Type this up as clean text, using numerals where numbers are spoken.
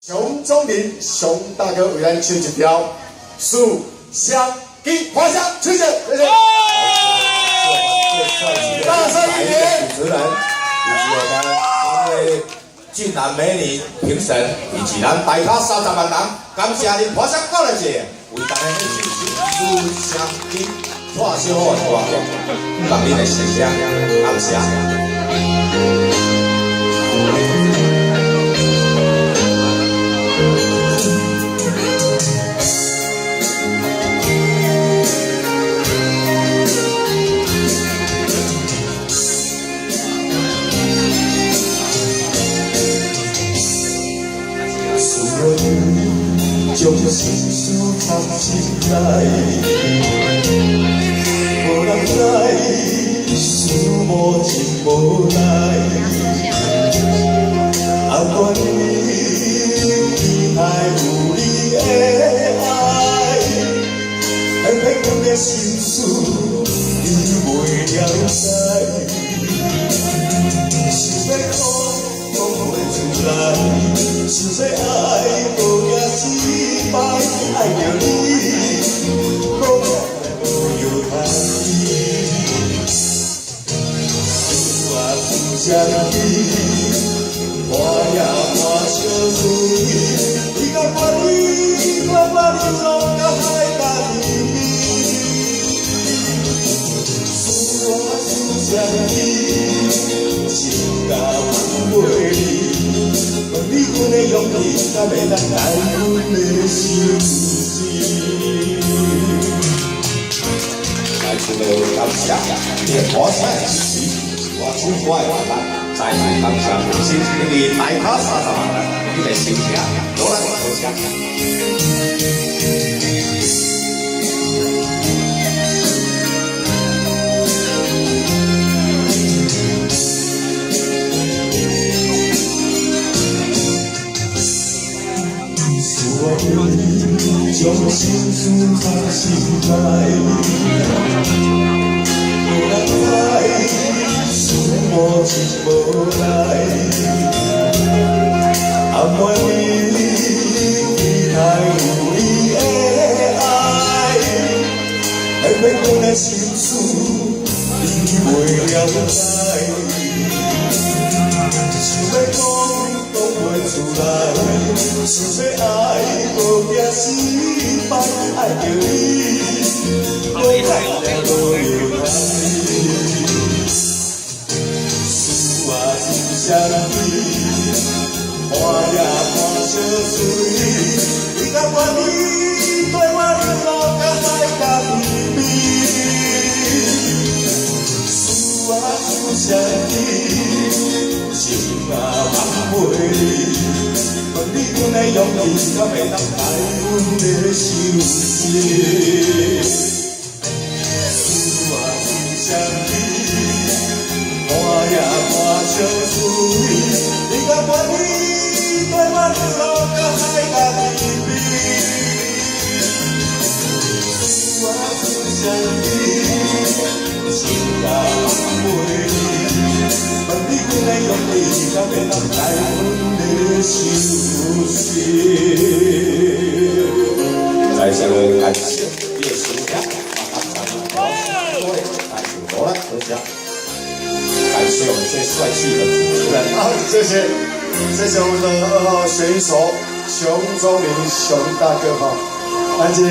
熊中林熊大哥为咱唱一条《树香给花香》，谢谢，谢谢。大声一点！主持人以及我们三位俊男美女评审，以及咱大咖30万人，感谢您花香到来者，为大家献上树香给花香好的歌曲，让您来欣赏，感谢。 将心事藏心内，无人知，思无情无奈。暗恋你，期待有你的爱，偏偏阮的心事你袂了解，想要讲讲袂出来，想要爱无惊死。 爱着你，无爱无有爱，思啊思相依，看也看相随。你甲我你，我你拢甲海角离别。思啊思相依，情甲挽袂离。 你阮的勇气，敢会当改阮的心事？来自的感谢，你的花香支持，我手我的伙伴，再次感谢，新一年大咖30万人，你的心情，多来多谢。 将心事藏心内，无人知，思无情无奈。暗恋你，期待有你的爱，偏偏阮的心事你袂了解，想要讲袂出来，想要爱无惊死。 爱着你，我爱了无有爱，思啊思相依，看也看相随。你甲我你，对我你路甲海角离别，思啊思相依，情啊挽袂离。 你阮的勇气，敢会当改阮的心事？思啊思相依，看也看相随。你甲我你，对我你路甲海角离别。思啊思相依，情啊挽袂离。你阮的勇气，敢会当改阮的心事？ 在上个感谢你的收听，好了，多谢，感谢我们最帅气的主持人。好，谢谢，谢谢我们的2号选手熊中林熊大哥哈，安吉。